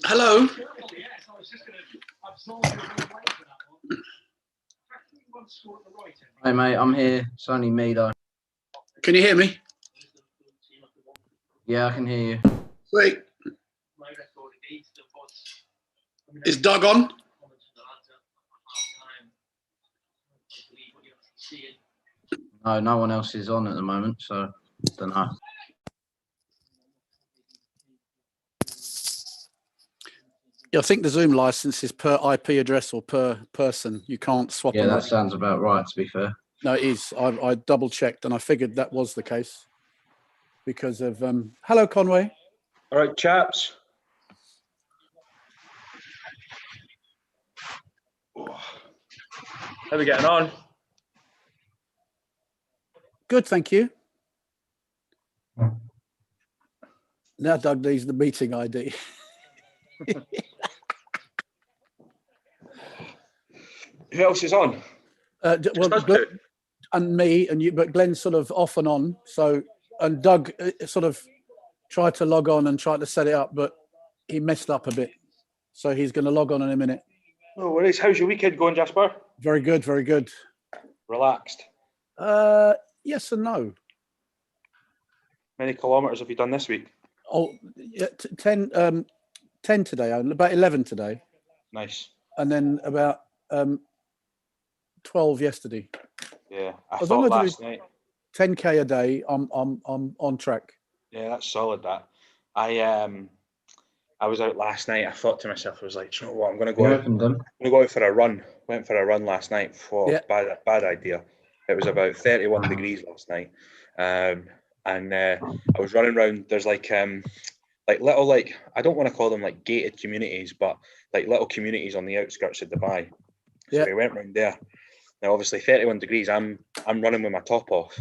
Hello. Hey mate, I'm here. It's only me though. Can you hear me? Yeah, I can hear you. Wait. Is Doug on? No, no one else is on at the moment, so don't know. Yeah, I think the Zoom license is per IP address or per person. You can't swap them. Yeah, that sounds about right, to be fair. No, it is. I double checked and I figured that was the case because of hello Conway. All right, chaps. How are we getting on? Good, thank you. Now Doug needs the meeting ID. Who else is on? Well, Glenn and me and you, but Glenn's sort of off and on. So, and Doug sort of tried to log on and tried to set it up, but he messed up a bit. So he's going to log on in a minute. No worries. How's your weekend going, Jasper? Very good, very good. Relaxed. Yes and no. Many kilometres have you done this week? Oh, yeah, 10 today, about 11 today. Nice. And then about 12 yesterday. Yeah, I thought last night. 10k a day. I'm on track. Yeah, that's solid. That I was out last night. I thought to myself, I was like, you know what? I'm going to go out. I'm going to go out for a run. Went for a run last night. Bad idea. It was about 31 degrees last night, and I was running around. There's like little I don't want to call them like gated communities, but like little communities on the outskirts of Dubai. So we went round there. Now, obviously, 31 degrees. I'm running with my top off,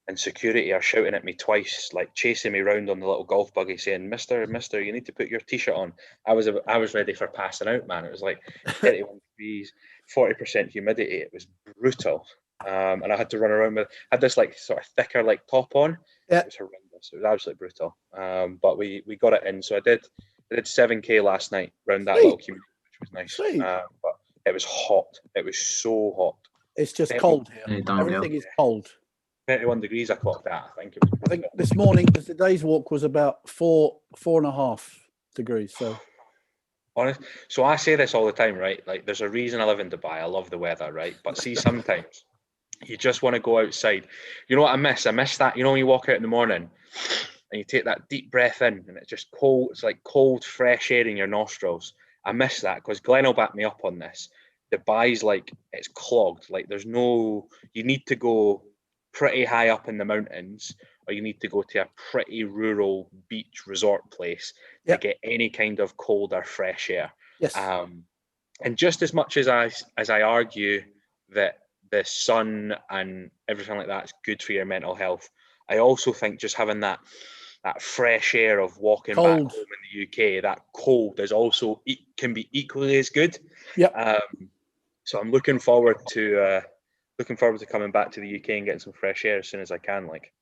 and security are shouting at me twice, like chasing me around on the little golf buggy, saying, "Mister, you need to put your t-shirt on." I was ready for passing out, man. It was like 31 degrees, 40% humidity. It was brutal, and I had to run around had this like sort of thicker like top on. Yeah. It was horrendous. It was absolutely brutal. But we got it in. So I did 7k last night around that little community, which was nice. But it was hot. It was so hot. It's just cold here. Everything is cold. 31 degrees I clocked that. I think this morning, today's walk was about 4.5 degrees. So, honest. So I say this all the time, right? Like, there's a reason I live in Dubai. I love the weather, right? But see, sometimes you just want to go outside. You know what I miss? I miss that. You know, when you walk out in the morning and you take that deep breath in, and it's just cold. It's like cold, fresh air in your nostrils. I miss that because Glenn will back me up on this. Dubai's like, it's clogged. Like, you need to go pretty high up in the mountains, or you need to go to a pretty rural beach resort place to get any kind of cold or fresh air. Yes. And just as much as I argue that the sun and everything like that is good for your mental health, I also think just having that fresh air of walking back home in the UK, that cold is also can be equally as good. Yeah. So I'm looking forward to coming back to the UK and getting some fresh air as soon as I can. Like,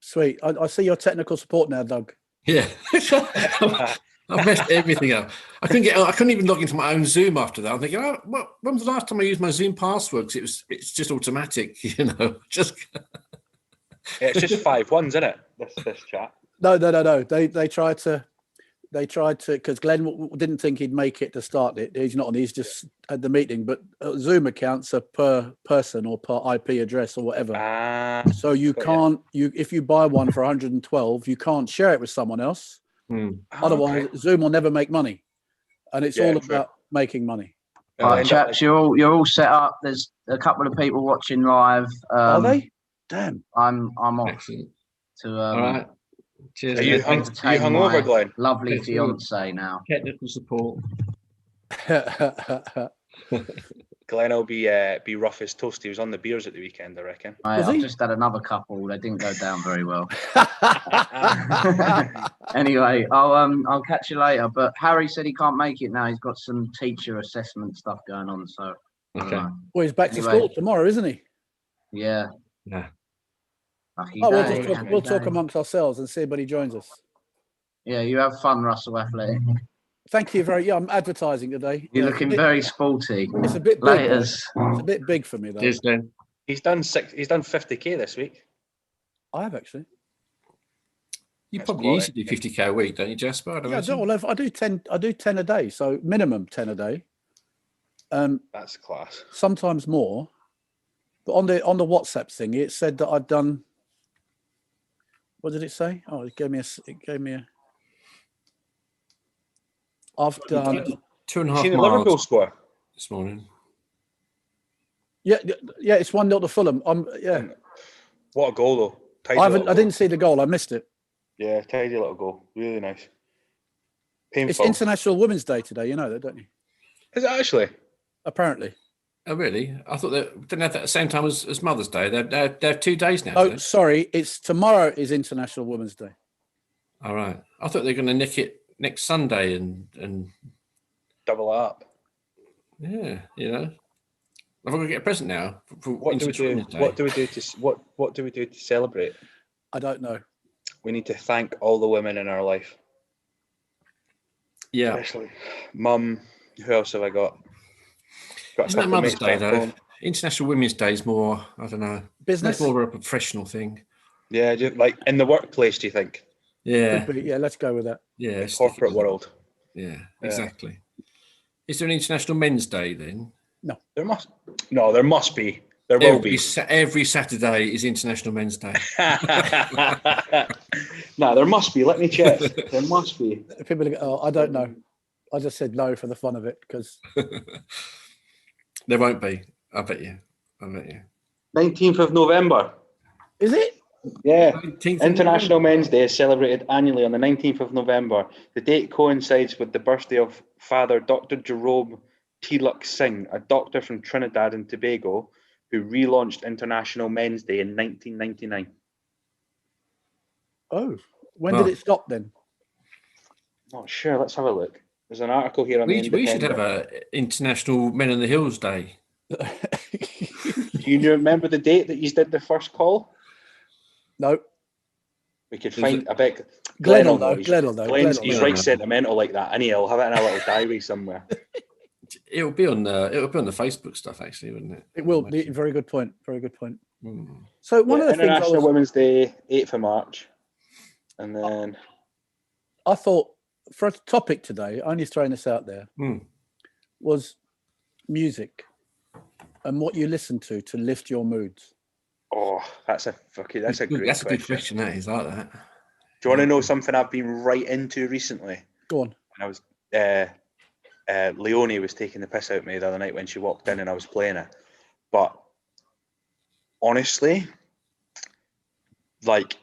sweet. I see your technical support now, Doug. Yeah, I've messed everything up. I couldn't even log into my own Zoom after that. I'm thinking, when was the last time I used my Zoom password? Because it's just automatic, you know. It's just 5 ones, isn't it? This chat. No. They tried to because Glenn didn't think he'd make it to start it. He's not on. He's just at the meeting. But Zoom accounts are per person or per IP address or whatever. So you can't. If you buy one for 112, you can't share it with someone else. Otherwise, Zoom will never make money, and it's all about making money. All right, chaps, you're all set up. There's a couple of people watching live. Are they? Damn. I'm off. Excellent. All right. Cheers. Are you hungover, Glenn? Lovely fiance now. Technical support. Glenn will be rough as toast. He was on the beers at the weekend, I reckon. I've just had another couple. They didn't go down very well. Anyway, I'll catch you later. But Harry said he can't make it now. He's got some teacher assessment stuff going on. So okay. Well, he's back to school tomorrow, isn't he? Yeah. Yeah. We'll talk amongst ourselves and see if anybody joins us. Yeah, you have fun, Russell Athletic. Thank you very. Yeah, I'm advertising today. You're looking very sporty. It's a bit big. Laters. It's a bit big for me though. Cheers, Glenn. He's done 50k this week. I have actually. You That's probably quality. usually do 50k a week, don't you, Jasper? I do 10. I do 10 a day, so minimum 10 a day. That's class. Sometimes more. But on the WhatsApp thing, it said that I'd done. What did it say? Oh, it gave me a. I've done 2.5 You seen the miles Liverpool score this morning. Yeah, it's 1-0 to Fulham. Yeah. What a goal though! Tidy I little didn't see the goal. I missed it. Yeah, tidy little goal. Really nice. Painful. It's International Women's Day today. You know that, don't you? Is it actually? Apparently. Oh, really? I thought they didn't have that at the same time as Mother's Day. They have 2 days now. Oh, sorry. It's tomorrow is International Women's Day. All right. I thought they were going to nick it next Sunday and Double up. yeah, you know. I've got to get a present now. For What do we do? Women's Day. What do we do to what do we do to celebrate? I don't know. We need to thank all the women in our life. Yeah. Especially Mum. Who else have I got? Isn't that Mother's Day though? International Women's Day is more, I don't know, Business. It's more of a professional thing. Yeah, like in the workplace, do you think? Yeah. Yeah, let's go with that. Yeah. Corporate world. Yeah, exactly. Is there an International Men's Day then? No. There must be. There will be. Every Saturday is International Men's Day. No, there must be. Let me check. There must be. People go, oh, I don't know. I just said no for the fun of it because there won't be. I bet you. 19th of November. Is it? Yeah. International Men's Day is celebrated annually on the 19th of November. The date coincides with the birthday of Father Dr. Jerome Tilak Singh, a doctor from Trinidad and Tobago, who relaunched International Men's Day in 1999. Oh, when did it stop then? Not sure. Let's have a look. There's an article here on the We should have a International Men on the Hills Day. Do you remember the date that you did the first call? No. We could find. I bet Glenn will know. He's right sentimental like that, and he'll have it in a little diary somewhere. It'll be on the Facebook stuff, actually, wouldn't it? It will be. Very good point. Mm. So one of the International Women's Day, 8th of March, and then I thought for a topic today, only throwing this out there, was music and what you listen to lift your moods. Oh, that's a great question. Good question. That is like that. Do you want to know something I've been right into recently? Go on. When I was Leonie was taking the piss out of me the other night when she walked in and I was playing it. But honestly, like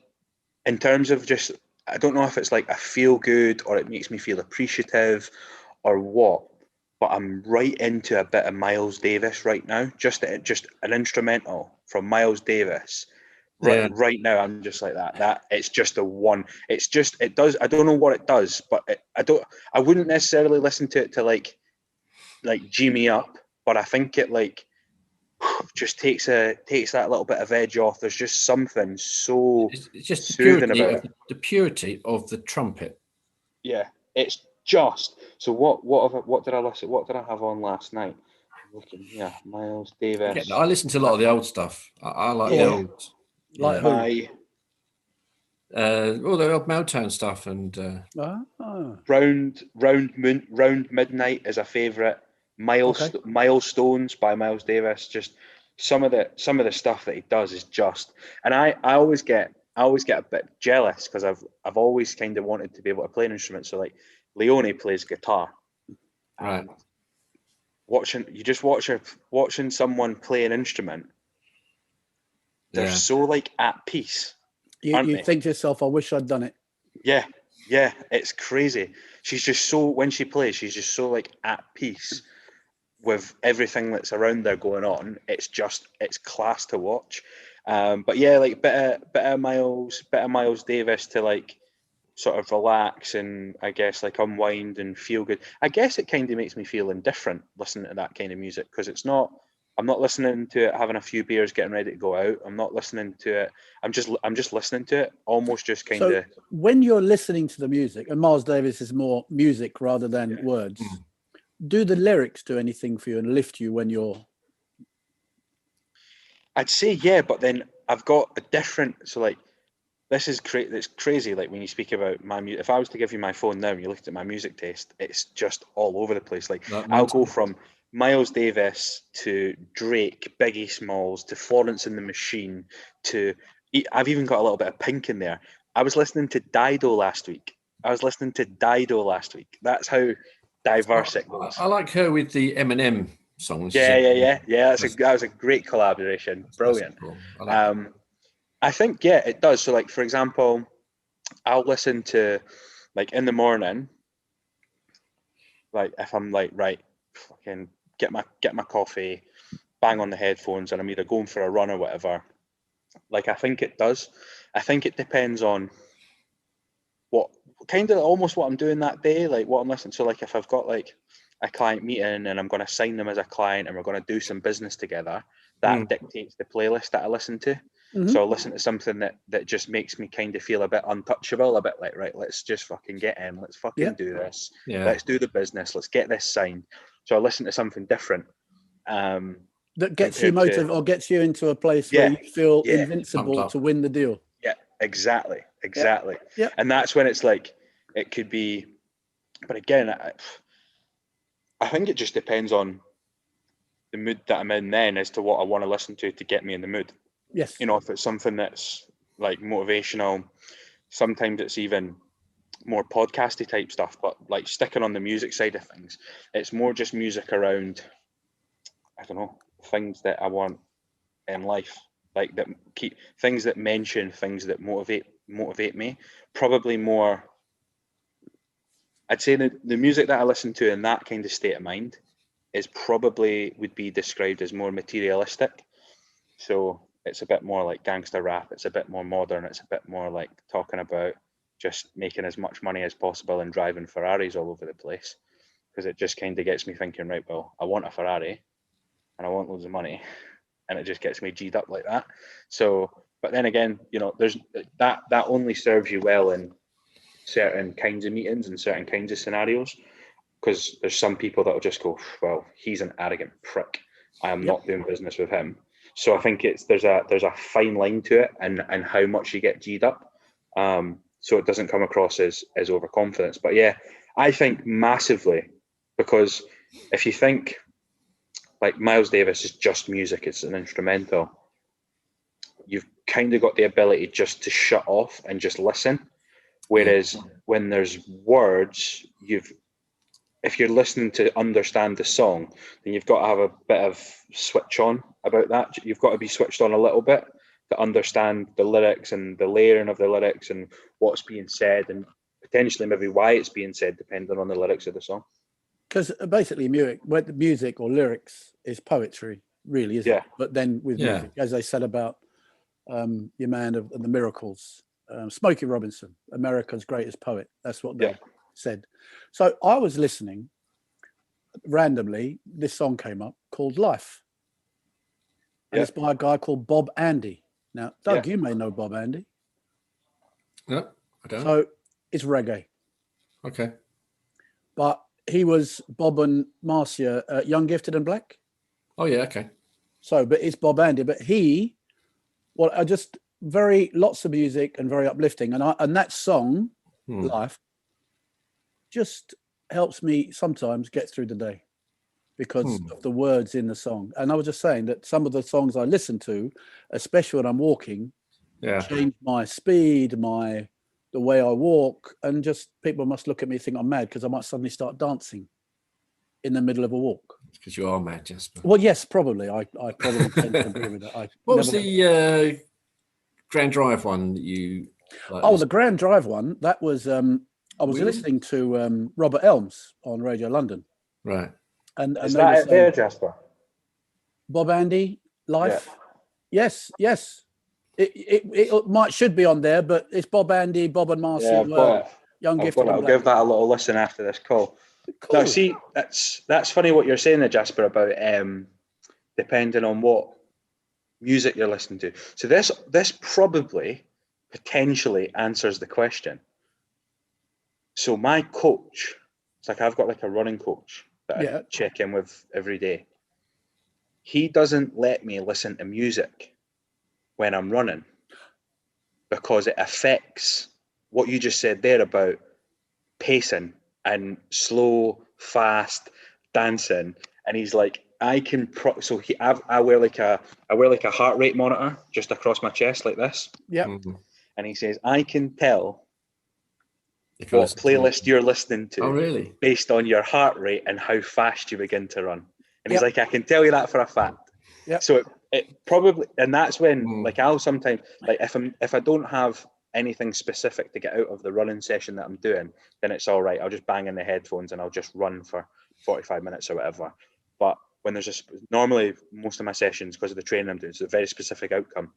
in terms of just, I don't know if it's like I feel good or it makes me feel appreciative or what, but I'm right into a bit of Miles Davis right now. Just an instrumental from Miles Davis. Right now, I'm just like that. That it's just the one. It does. I don't know what it does, but I wouldn't necessarily listen to it to like G me up, but I think it like just takes that little bit of edge off. There's just something so it's just soothing about it. The purity of the trumpet. Yeah, it's just. So what did I listen? What did I have on last night? Yeah, Miles Davis. I listen to a lot of the old stuff. I like the old. Like who? All the old Motown stuff and Round Midnight is a favourite. Milestones by Miles Davis. Just some of the stuff that he does is just, and I always get a bit jealous because I've always kind of wanted to be able to play an instrument. So like Leonie plays guitar, right? Watching someone play an instrument. They're so like at peace. You think to yourself, I wish I'd done it. Yeah, it's crazy. She's just so, when she plays, she's just so like at peace with everything that's around there going on. It's class to watch. But yeah, like bit of Miles Davis to like sort of relax and I guess like unwind and feel good. I guess it kind of makes me feel indifferent listening to that kind of music because it's not I'm not listening to it having a few beers, getting ready to go out. I'm not listening to it. I'm just listening to it, almost just kind of. So when you're listening to the music, and Miles Davis is more music rather than words, do the lyrics do anything for you and lift you when you're? I'd say yeah, but then I've got a different. So like, this is it's crazy. Like when you speak about my music, if I was to give you my phone now and you looked at my music taste, it's just all over the place. Like I'll go from Miles Davis to Drake, Biggie Smalls to Florence and the Machine to I've even got a little bit of Pink in there. I was listening to Dido last week. That's how diverse it goes. I like her with the Eminem songs. Yeah. That was a great collaboration. Brilliant. Cool. I think it does. So like for example, I'll listen to like in the morning, like if I'm like right, fucking get my coffee, bang on the headphones, and I'm either going for a run or whatever. Like I think it does. I think it depends on what kind of almost what I'm doing that day, like what I'm listening to. Like if I've got like a client meeting and I'm going to sign them as a client and we're going to do some business together, that dictates the playlist that I listen to. So I'll listen to something that just makes me kind of feel a bit untouchable, a bit like, right, let's just fucking get in, let's fucking do this, let's do the business, let's get this signed. So I listen to something different. That gets you motivated or gets you into a place where you feel invincible to win the deal. Yeah, exactly. Yeah. And that's when it's like, it could be, but again, I think it just depends on the mood that I'm in then as to what I want to listen to get me in the mood. Yes. You know, if it's something that's like motivational, sometimes it's even more podcasty type stuff, but like sticking on the music side of things, it's more just music around, I don't know, things that I want in life, like that keep things that mention things that motivate me. Probably more, I'd say that the music that I listen to in that kind of state of mind is probably would be described as more materialistic. So it's a bit more like gangster rap. It's a bit more modern. It's a bit more like talking about just making as much money as possible and driving Ferraris all over the place. Because it just kind of gets me thinking, right, well, I want a Ferrari and I want loads of money. And it just gets me G'd up like that. So, but then again, you know, there's that only serves you well in certain kinds of meetings and certain kinds of scenarios. Because there's some people that will just go, well, he's an arrogant prick. I am not doing business with him. So I think there's a fine line to it and how much you get G'd up. So it doesn't come across as overconfidence. But yeah, I think massively, because if you think like Miles Davis is just music, it's an instrumental, you've kind of got the ability just to shut off and just listen. Whereas when there's words, if you're listening to understand the song, then you've got to have a bit of switch on about that. You've got to be switched on a little bit to understand the lyrics and the layering of the lyrics and what's being said and potentially maybe why it's being said, depending on the lyrics of the song. Because basically music or lyrics is poetry, really, isn't it? But then with music, as I said about your man of the Miracles, Smokey Robinson, America's greatest poet. That's what they said. So I was listening randomly. This song came up called Life. And it's by a guy called Bob Andy. Now, Doug, you may know Bob Andy. No, I don't. So it's reggae. Okay. But he was Bob and Marcia, Young, Gifted and Black. Oh, yeah, okay. So, but it's Bob Andy. But I just lots of music and very uplifting. And that song, Life, just helps me sometimes get through the day because of the words in the song. And I was just saying that some of the songs I listen to, especially when I'm walking, change my speed, the way I walk, and just people must look at me and think I'm mad because I might suddenly start dancing in the middle of a walk. It's because you are mad, Jasper. Well, yes, probably. I probably tend to agree with that. What was the Grand Drive one that you... the Grand Drive one, that was... I was listening to Robert Elms on Radio London. Right. And is that it there, Jasper? Bob Andy, Life? Yeah. Yes. It should be on there, but it's Bob Andy, Bob and Marcy. Young, Gifted. I'll give that a little listen after this call. Cool. Now, see, that's funny what you're saying there, Jasper, about depending on what music you're listening to. So this probably potentially answers the question. So my coach, it's like I've got like a running coach that I check in with every day. He doesn't let me listen to music when I'm running because it affects what you just said there about pacing and slow, fast, dancing. And he's like, I wear like a heart rate monitor just across my chest like this. Yeah. Mm-hmm. And he says, I can tell what playlist you're listening to. Oh, really? Based on your heart rate and how fast you begin to run. And he's like, I can tell you that for a fact. Yeah. So it probably, and that's when like I'll sometimes, like if I don't have anything specific to get out of the running session that I'm doing, then it's all right. I'll just bang in the headphones and I'll just run for 45 minutes or whatever. But when there's normally most of my sessions, because of the training I'm doing, it's a very specific outcome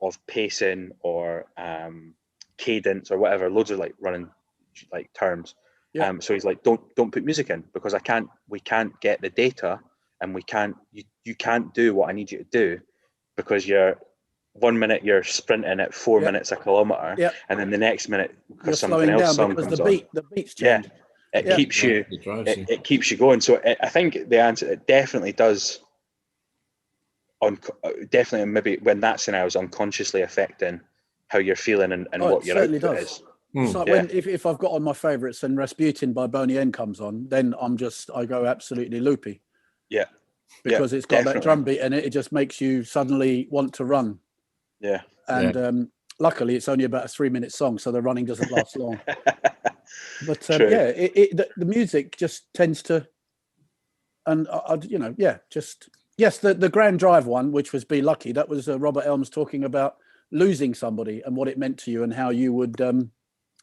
of pacing or cadence or whatever, loads of like running like terms. Yeah. So he's like, don't put music in because we can't get the data, and you can't do what I need you to do because you're 1 minute you're sprinting at 4 minutes a kilometer, and then the next minute because something else song comes on. The beats change. It keeps you. It keeps you going. So I think the answer, it definitely does. Definitely, maybe when that scenario is unconsciously affecting how you're feeling and what your output is. It's like when if I've got on my favourites and Rasputin by Boney M comes on, then I go absolutely loopy. Yeah. Because it's got that drum beat in it, it just makes you suddenly want to run. Yeah. And luckily it's only about a 3-minute song, so the running doesn't last long. But the music just tends to, and the Grand Drive one, which was Be Lucky, that was Robert Elms talking about losing somebody and what it meant to you and how you would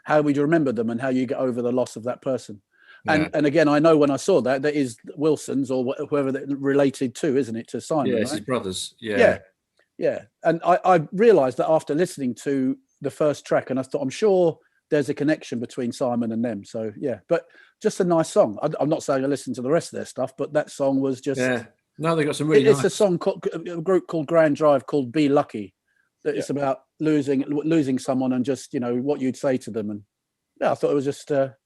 remember them and how you get over the loss of that person. And again, I know when I saw that is Wilson's or whoever that related to, isn't it, to Simon? Yeah, right? it's his brothers. Yeah. And I realised that after listening to the first track, and I thought, I'm sure there's a connection between Simon and them. So but just a nice song. I'm not saying I listened to the rest of their stuff, but that song was just No, they got some really. It's a song a group called Grand Drive called Be Lucky. That it's about losing someone and just what you'd say to them. And I thought it was just a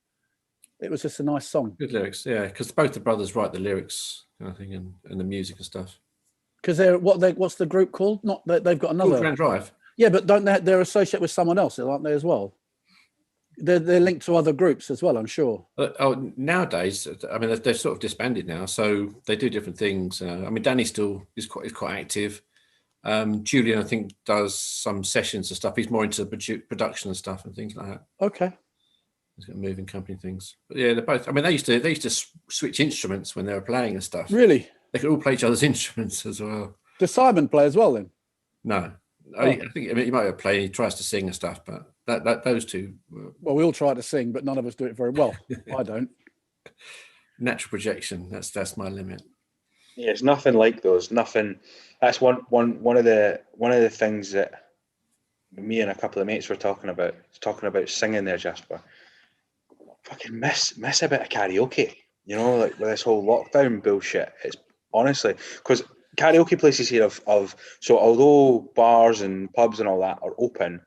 nice song. Good lyrics, because both the brothers write the lyrics, I think, and the music and stuff. Because what's the group called? Not that they've got another Grand Drive. Yeah, but they're associated with someone else, aren't they, as well? They're linked to other groups as well, I'm sure. Nowadays, I mean, they're sort of disbanded now, so they do different things. I mean, Danny still is quite active. Julian, I think, does some sessions and stuff. He's more into production and stuff and things like that. Okay. He's got moving company things. But yeah, they're both. I mean, they used to switch instruments when they were playing and stuff. Really? They could all play each other's instruments as well. Does Simon play as well then? No, I think he might have played. He tries to sing and stuff, but those two. Well, we all try to sing, but none of us do it very well. I don't. Natural projection. That's my limit. Yeah, it's nothing like those. Nothing. That's one of the things that me and a couple of mates were talking about singing there, Jasper. Fucking miss a bit of karaoke, like with this whole lockdown bullshit. It's honestly because karaoke places here so although bars and pubs and all that are open,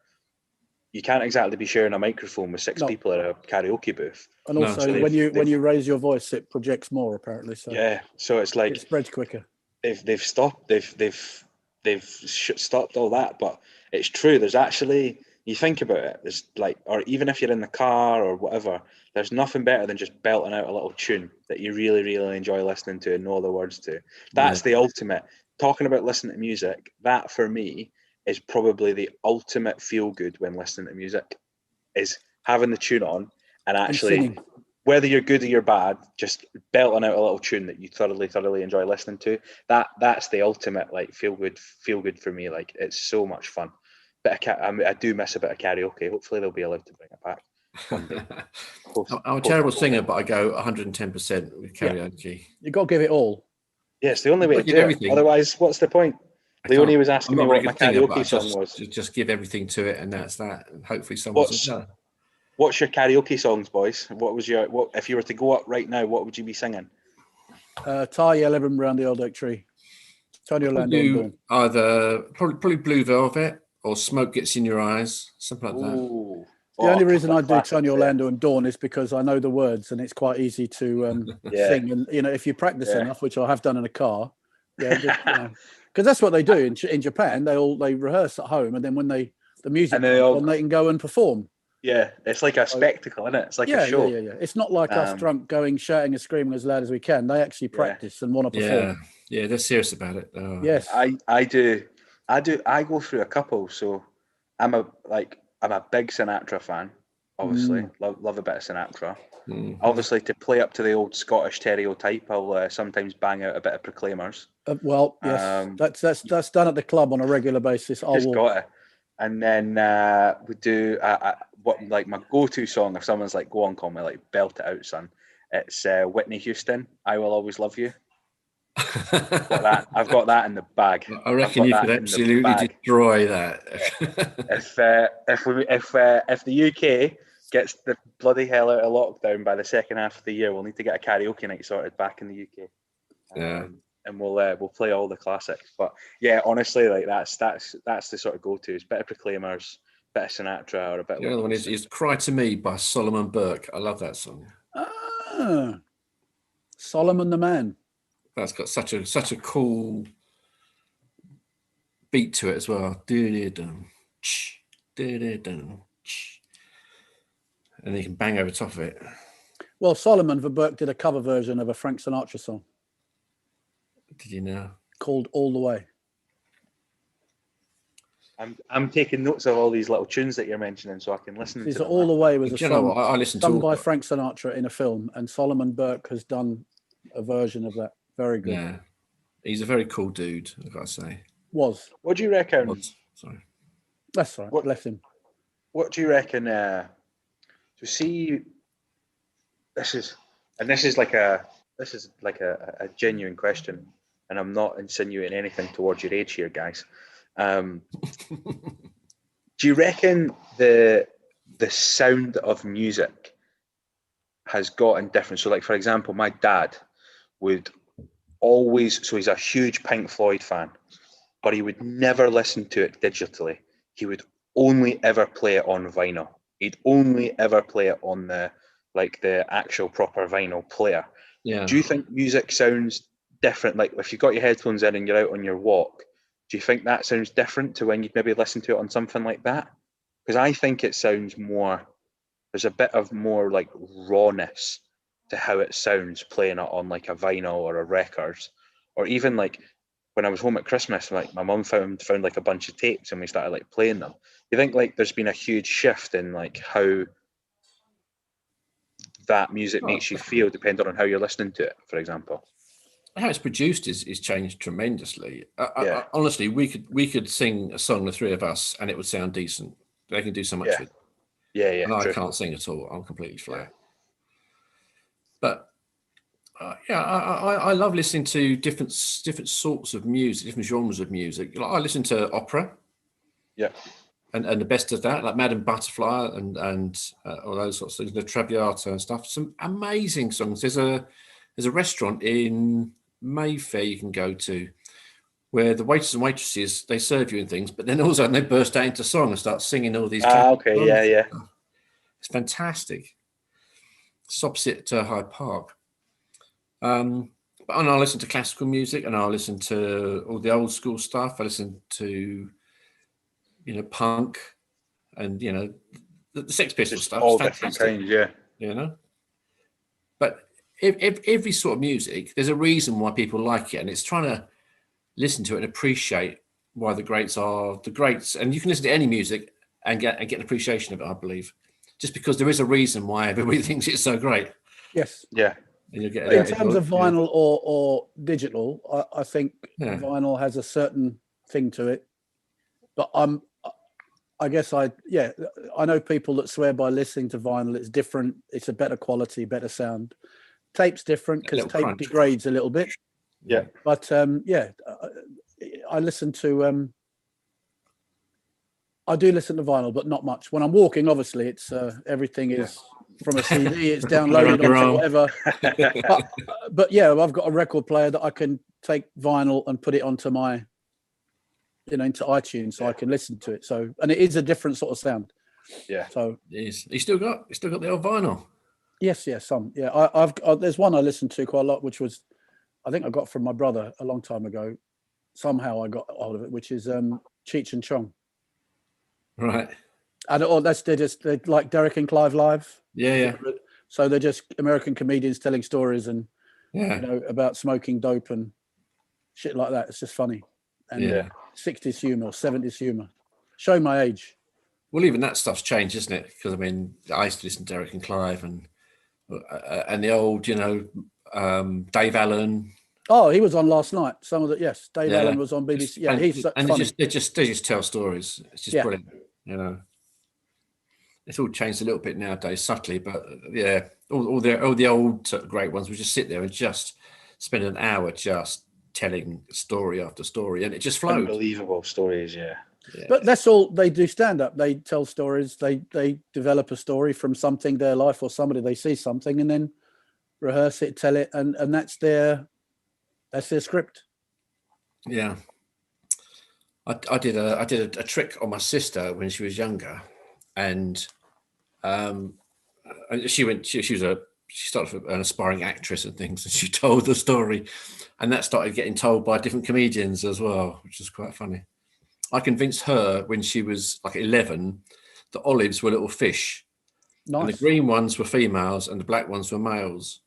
you can't exactly be sharing a microphone with six people at a karaoke booth. And also, when you raise your voice, it projects more apparently. So so it's like it spreads quicker. They've stopped all that, but it's true. There's actually, you think about it, there's like, or even if you're in the car or whatever, there's nothing better than just belting out a little tune that you really, really enjoy listening to and know the words to. That's the ultimate. Talking about listening to music, that for me is probably the ultimate feel good when listening to music, is having the tune on and actually, whether you're good or you're bad, just belting out a little tune that you thoroughly enjoy listening to. That's the ultimate like feel good for me. Like it's so much fun. But I do miss a bit of karaoke. Hopefully they'll be allowed to bring it back one day. I'm a terrible singer, but I go 110% with karaoke. Yeah. You've got to give it all. Yeah, it's the only way to do everything. Otherwise, what's the point? Leonie was asking me what my karaoke song was. Just give everything to it, and that's that. And hopefully someone's done. What's your karaoke songs, boys? What if you were to go up right now, what would you be singing? Tie Yellow Ribbon Round the Old Oak Tree. Tony Orlando and Dawn. Either probably Blue Velvet or Smoke Gets in Your Eyes, something like that. The only reason I do Tony Orlando and Dawn is because I know the words and it's quite easy to sing. And if you practice enough, which I have done in a car, because that's what they do in Japan. They rehearse at home, and then when the music comes on, they can go and perform. Yeah, it's like a spectacle, isn't it? It's like a show. Yeah. It's not like us drunk going shouting and screaming as loud as we can. They actually practice and want to perform. Yeah, they're serious about it. Yes, I do. I go through a couple. So I'm a big Sinatra fan. Obviously, love a bit of Sinatra. Obviously, to play up to the old Scottish stereotype, I'll sometimes bang out a bit of Proclaimers. Yes, that's done at the club on a regular basis. Got it. And then we do what my go-to song if someone's like, go on, call me, like belt it out, son. It's Whitney Houston, I Will Always Love You. I've got that in the bag. I reckon you could absolutely destroy that. if the UK gets the bloody hell out of lockdown by the second half of the year, we'll need to get a karaoke night sorted back in the UK. And we'll play all the classics. But yeah, honestly, like that's the sort of go-to. It's bit of Proclaimers, bit of Sinatra, or a bit. The other one is "Cry to Me" by Solomon Burke. I love that song. Solomon the Man. That's got such a cool beat to it as well. And you can bang over top of it. Well, Solomon Burke did a cover version of a Frank Sinatra song. Did you know? Called All the Way. I'm taking notes of all these little tunes that you're mentioning so I can listen to them. All the Way was a song I listened done by Frank Sinatra in a film, and Solomon Burke has done a version of that. Very good. Yeah. He's a very cool dude, I've got to say. What do you reckon? Sorry. That's all right. Bless him. What do you reckon to see this is like a genuine question, and I'm not insinuating anything towards your age here, guys. Do you reckon the sound of music has gotten different? So like, for example, my dad would always, so he's a huge Pink Floyd fan, but he would never listen to it digitally. He would only ever play it on vinyl. He'd only ever play it on the actual proper vinyl player. Yeah. Do you think music sounds different? Like if you've got your headphones in and you're out on your walk, do you think that sounds different to when you'd maybe listen to it on something like that? Because I think it sounds more, there's a bit of more like rawness to how it sounds playing it on like a vinyl or a record. Or even like when I was home at Christmas, like my mum found like a bunch of tapes and we started like playing them. You think like there's been a huge shift in like how that music makes you feel depending on how you're listening to it, for example? How it's produced is changed tremendously. Honestly, we could sing a song, the three of us, and it would sound decent. They can do so much with it. Yeah. And I can't sing at all. I'm completely flat. But I love listening to different sorts of music, different genres of music. Like, I listen to opera. Yeah. And the best of that, like Madame Butterfly and all those sorts of things, the Traviata and stuff. Some amazing songs. There's a restaurant in Mayfair you can go to where the waiters and waitresses, they serve you and things, but then all of a sudden they burst out into song and start singing all these. Okay, yeah. It's fantastic. It's opposite Hyde Park. And I listen to classical music, and I listen to all the old school stuff. I listen to, punk, and the Sex Pistols stuff. All different kinds, yeah. But if every sort of music, there's a reason why people like it, and it's trying to listen to it and appreciate why the greats are the greats. And you can listen to any music and get an appreciation of it, I believe, just because there is a reason why everybody thinks it's so great. Yes. Yeah. And you get in terms of vinyl or digital, I think vinyl has a certain thing to it. But I guess I know people that swear by listening to vinyl it's different, it's a better quality, better sound. Tape's different because tape degrades a little bit. Yeah. But I listen to I do listen to vinyl, but not much. When I'm walking, obviously it's everything is from a CD, it's downloaded onto whatever. But yeah, I've got a record player that I can take vinyl and put it onto my, into iTunes so I can listen to it. So, and it is a different sort of sound. Yeah. So you still got the old vinyl. Yes, some. Yeah, I've there's one I listened to quite a lot, which was, I think I got from my brother a long time ago. Somehow I got hold of it, which is Cheech and Chong. Right. And they're like Derek and Clive Live. Yeah. So they're just American comedians telling stories and about smoking dope and shit like that. It's just funny. And 60s humor, 70s humor. Show my age. Well, even that stuff's changed, isn't it? Because I mean, I used to listen to Derek and Clive and the old, Dave Allen. Oh, he was on last night. Some of the Dave Allen was on BBC. Yeah, he's funny. They just tell stories. It's just brilliant. It's all changed a little bit nowadays, subtly, but all the old great ones. We just sit there and just spend an hour just telling story after story, and it just flowed. Unbelievable stories, yeah. But that's all they do. Stand up. They tell stories. They develop a story from something, their life or somebody. They see something and then rehearse it, tell it, and that's their script. Yeah. I did a trick on my sister when she was younger, and she started an aspiring actress and things, and she told the story, and that started getting told by different comedians as well, which is quite funny. I convinced her when she was like 11 that olives were little fish. Nice. And the green ones were females and the black ones were males.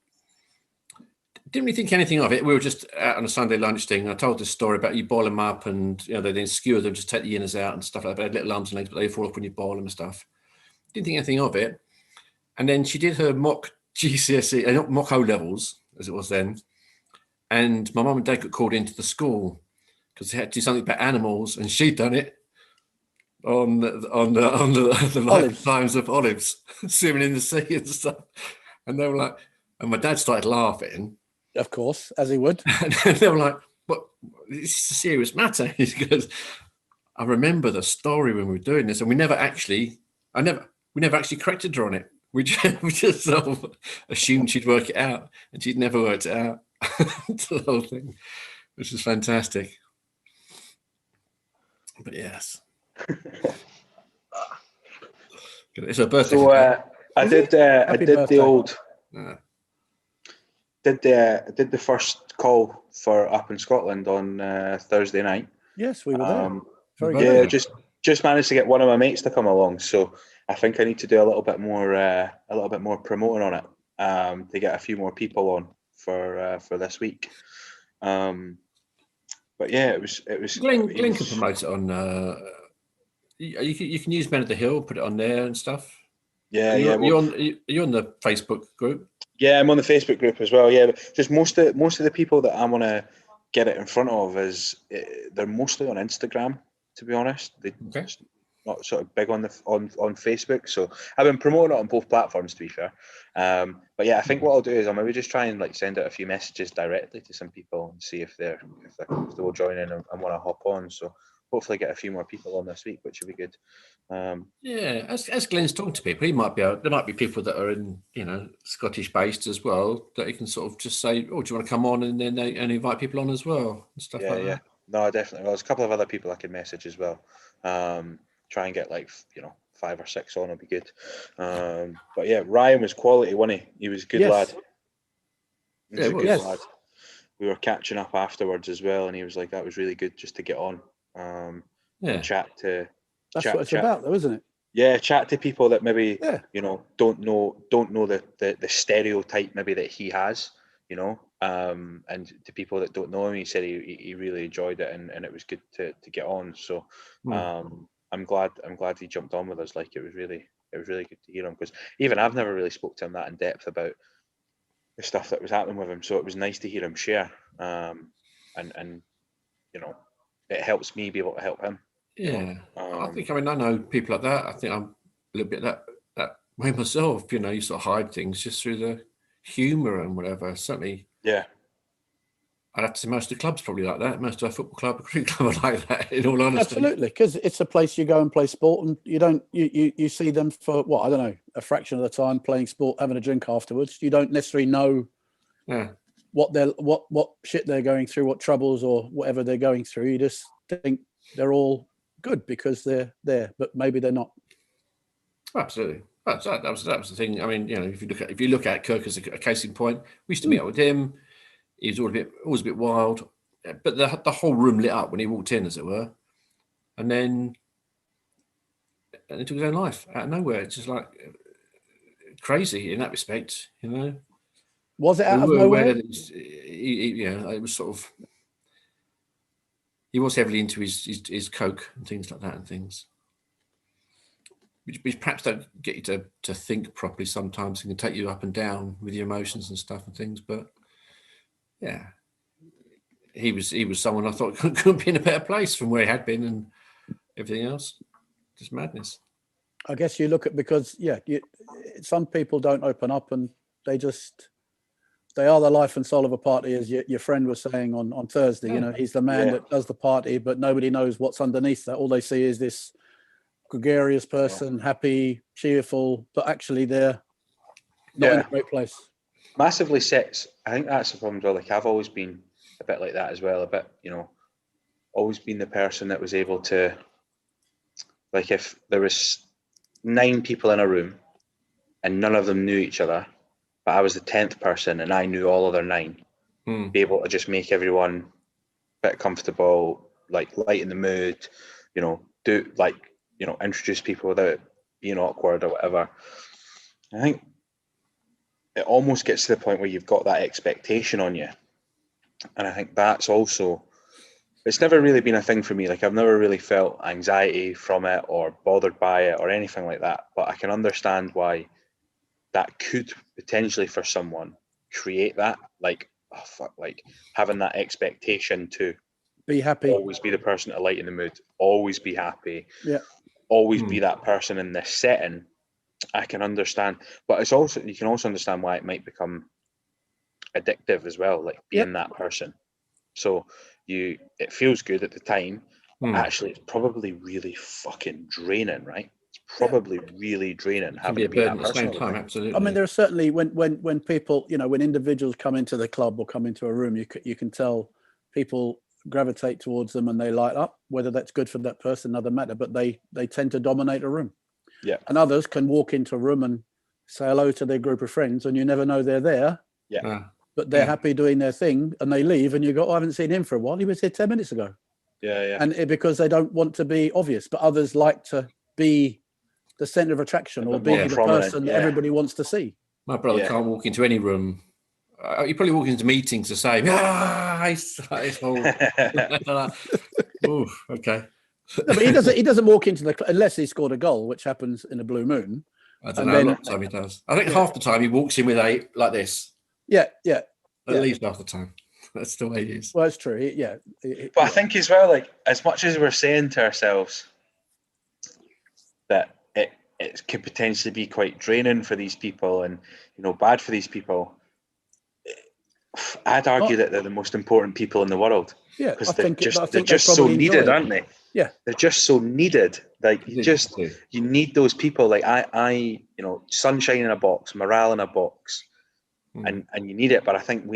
Didn't really think anything of it. We were just out on a Sunday lunch thing. I told this story about you boil them up and they then skewer them, just take the inners out and stuff like that. They had little arms and legs, but they fall off when you boil them and stuff. Didn't think anything of it. And then she did her mock GCSE, not mock O levels as it was then. And my mum and dad got called into the school because they had to do something about animals, and she'd done it on the lifetimes of olives swimming in the sea and stuff. And they were like, and my dad started laughing. Of course, as he would. And they were like, "What? This is a serious matter." He goes, "I remember the story when we were doing this, and we never actually corrected her on it. We just sort of assumed she'd work it out, and she'd never worked it out." The whole thing, which is fantastic. But yes, it's her birthday. So I did the first call for Up in Scotland on Thursday night. Yes, we were there. Just managed to get one of my mates to come along. So I think I need to do a little bit more promoting on it to get a few more people on for this week. But yeah, it was. Glenn can promote it on. You can use Men of the Hill, put it on there and stuff. Yeah, you're on the Facebook group. Yeah, I'm on the Facebook group as well. Yeah, but just most of the people that I want to get it in front of they're mostly on Instagram. To be honest, they're not sort of big on Facebook. So I've been promoting it on both platforms, to be fair. But yeah, I think what I'll do is I'll maybe just try and send out a few messages directly to some people and see if they will join in and want to hop on. So hopefully get a few more people on this week, which would be good. As Glenn's talking to people, there might be people that are in Scottish based as well that he can sort of just say, "Oh, do you want to come on?" and then they invite people on as well and stuff like that. No, definitely. Well, there's a couple of other people I can message as well. Try and get 5 or 6 on, will be good. But yeah, Ryan was quality, wasn't he? He was a good lad. He was a good lad. We were catching up afterwards as well, and he was like, "That was really good just to get on." And chat to. That's what it's about, though, isn't it? Yeah, chat to people that maybe don't know the stereotype maybe that he has, and to people that don't know him. He said he really enjoyed it, and it was good to get on. So I'm glad he jumped on with us. Like it was really good to hear him, because even I've never really spoke to him that in depth about the stuff that was happening with him. So it was nice to hear him share, and it helps me be able to help him. Yeah, I know people like that. I think I'm a little bit that way myself. You sort of hide things just through the humour and whatever. Certainly, yeah. I'd have to say most of the clubs probably like that. Most of our football club, cricket club are like that. In all honesty, absolutely, because it's a place you go and play sport, and you see them for what, I don't know, a fraction of the time playing sport, having a drink afterwards. You don't necessarily know what shit they're going through, what troubles or whatever they're going through. You just think they're all good because they're there, but maybe they're not. Absolutely. That was the thing. I mean, if you look at Kirk as a case in point, we used to meet up with him. He was always a bit wild, but the whole room lit up when he walked in, as it were, and then he took his own life out of nowhere. It's just like crazy in that respect, Was it out we of were nowhere? aware that it was sort of. He was heavily into his coke and things like that, and things which perhaps don't get you to think properly. Sometimes it can take you up and down with your emotions and stuff and things. But yeah, he was someone I thought couldn't be in a better place from where he had been and everything else. Just madness. I guess you look at because some people don't open up and they are the life and soul of a party, as your friend was saying on Thursday. Yeah. He's the man that does the party, but nobody knows what's underneath that. All they see is this gregarious person, happy, cheerful, but actually they're not in a great place. Massively sets. I think that's the problem as well. Like I've always been a bit like that as well. A bit, always been the person that was able to, like, if there was 9 people in a room and none of them knew each other, but I was the 10th person and I knew all other 9, be able to just make everyone a bit comfortable, like lighten the mood, introduce people without being awkward or whatever. I think it almost gets to the point where you've got that expectation on you. And I think that's also, it's never really been a thing for me. Like I've never really felt anxiety from it or bothered by it or anything like that. But I can understand why that could potentially for someone create that, like having that expectation to be happy, always be the person to lighten the mood, always be happy, always be that person in this setting. I can understand, but you can also understand why it might become addictive as well, like being that person. So it feels good at the time, but actually it's probably really fucking draining, right? Probably really draining having to be that person at the same time. Absolutely. I mean, there are certainly when people, when individuals come into the club or come into a room, you can tell people gravitate towards them and they light up. Whether that's good for that person, doesn't matter. But they tend to dominate a room. Yeah. And others can walk into a room and say hello to their group of friends, and you never know they're there. Yeah. But they're happy doing their thing, and they leave, and you go, I haven't seen him for a while. He was here 10 minutes ago. Yeah. And because they don't want to be obvious, but others like to be the center of attraction or be the person that everybody wants to see. My brother can't walk into any room. He probably walks into meetings to say, oh, okay. No, but he doesn't walk into the unless he scored a goal, which happens in a blue moon. I don't know. A lot of the time he does. I think half the time he walks in with like this. Yeah. At least half the time. That's the way it is. Well, it's true. But I think as well, like as much as we're saying to ourselves that it could potentially be quite draining for these people and bad for these people, I'd argue that they're the most important people in the world. Yeah, because they're just so needed, aren't they? Yeah, they're just so needed. Like you need those people. Like I sunshine in a box, morale in a box, and you need it. But I think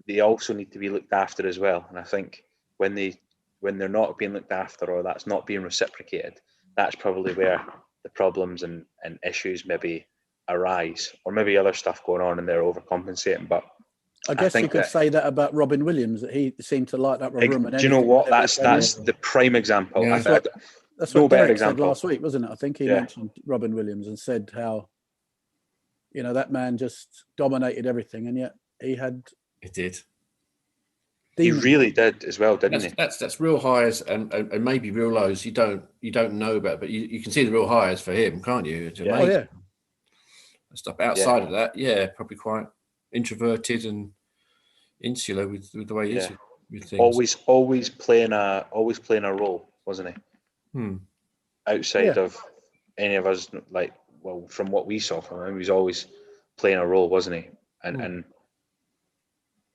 they also need to be looked after as well. And I think when they're not being looked after or that's not being reciprocated, that's probably where the problems and issues maybe arise, or maybe other stuff going on and they're overcompensating. But I guess you could say that about Robin Williams, that he seemed to light up a room. Do you know what? That's the prime example. Yeah. That's what Derek said last week, wasn't it? I think he mentioned Robin Williams and said how, that man just dominated everything, and yet he did. He really did as well, didn't he? That's real highs and maybe real lows. You don't know about, but you can see the real highs for him, can't you? Stuff outside of that, probably quite introverted and insular with the way he is with things. Always playing a role, wasn't he? Outside of any of us, from what we saw from him, he was always playing a role, wasn't he? And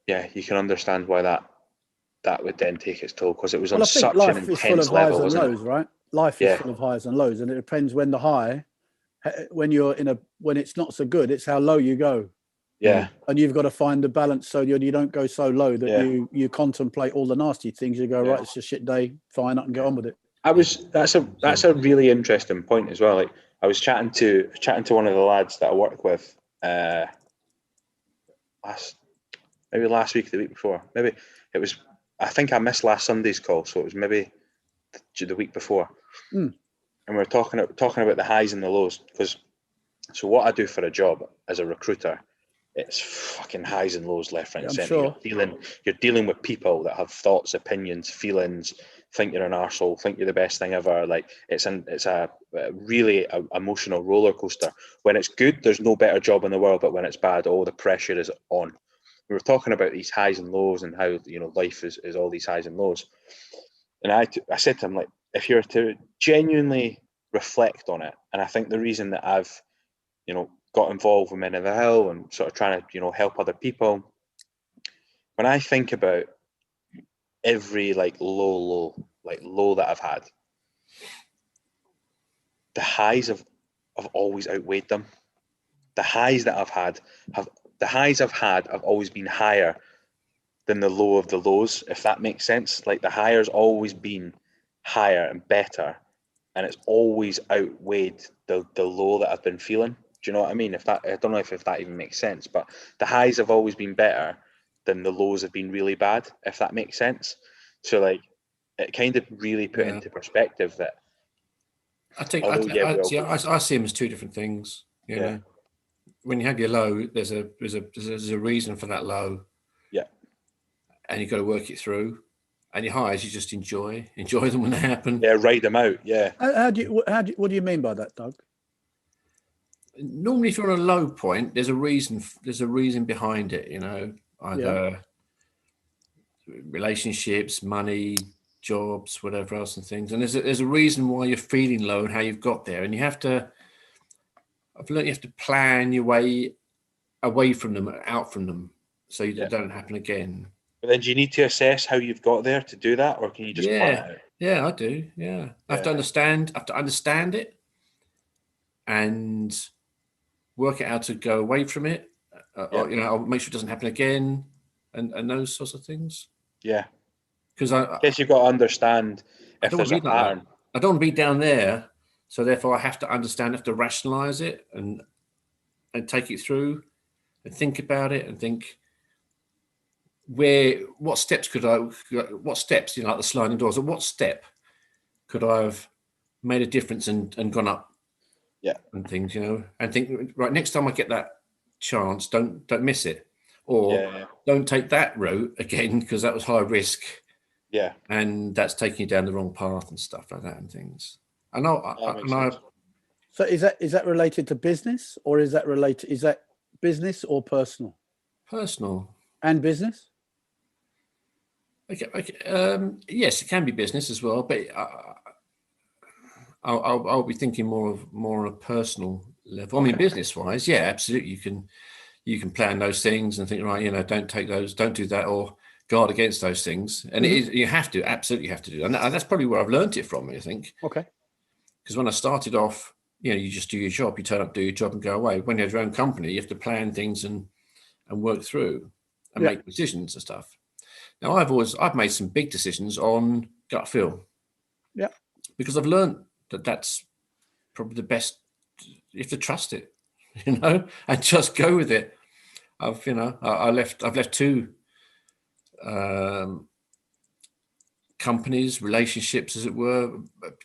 you can understand why that would then take its toll, because it was on such an intense level, wasn't it? Lows, right? Life is full of highs and lows, and it depends when the high, when it's not so good, it's how low you go. Yeah. And you've got to find the balance so you don't go so low that you contemplate all the nasty things. You go, right, it's a shit day, fine, I can get on with it. That's a really interesting point as well. Like, I was chatting to one of the lads that I work with last week, the week before. Maybe it was, I think I missed last Sunday's call, so it was maybe the week before. And we were talking about the highs and the lows, because so what I do for a job as a recruiter, it's fucking highs and lows left, right, and centre. Sure. You're dealing with people that have thoughts, opinions, feelings, think you're an arsehole, think you're the best thing ever. Like, it's a really emotional roller coaster. When it's good, there's no better job in the world, but when it's bad, all the pressure is on. We were talking about these highs and lows and how, you know, life is all these highs and lows. And I said to him, like, if you're to genuinely reflect on it, and I think the reason that I've, you know, got involved with Men of the Hill and sort of trying to, you know, help other people, when I think about every low that I've had, the highs have always outweighed them. The highs I've had have always been higher than the low of the lows, if that makes sense. Like, the higher's always been higher and better, and it's always outweighed the low that I've been feeling. Do you know what I mean? I don't know if that even makes sense, but the highs have always been better than the lows have been really bad, if that makes sense. So, like, it kind of really put into perspective that I see them as two different things. You know, when you have your low, there's a reason for that low. Yeah. And you've got to work it through. And your highs, you just enjoy them when they happen. Yeah, ride them out. Yeah. What do you mean by that, Doug? Normally, if you're on a low point, there's a reason. There's a reason behind it. You know, either relationships, money, jobs, whatever else, and things. And there's a reason why you're feeling low and how you've got there. And I've learned you have to plan your way away from them, out from them, so they don't happen again. But then, do you need to assess how you've got there to do that, or can you just plan it out? Yeah, I do. Yeah, I have to understand. I have to understand it and work it out to go away from it. Or, you know, I'll make sure it doesn't happen again, and those sorts of things. Yeah, because I guess you've got to understand if there's a pattern. I don't want to be down there, so therefore I have to understand, I have to rationalize it and take it through and think about it and think what steps, you know, like the sliding doors, at what step could I have made a difference and gone up and things, you know, and think, right, next time I get that chance, don't miss it, or don't take that route again because that was high risk, and that's taking you down the wrong path and stuff like that and things. So is that related to business, or is that business or personal? Personal and business. Okay. Yes, it can be business as well, but I'll be thinking more on a personal level. I mean, business-wise, yeah, absolutely. You can plan those things and think, right, you know, don't take those, don't do that, or guard against those things. And you absolutely have to do that. And that's probably where I've learned it from, I think. Okay. Because when I started off, you know, you just do your job, you turn up, do your job and go away. When you have your own company, you have to plan things and work through and make decisions and stuff. Now, I've made some big decisions on gut feel. Yeah. Because I've learned that that's probably the best. You have to trust it, you know, and just go with it. I've left two companies, relationships, as it were,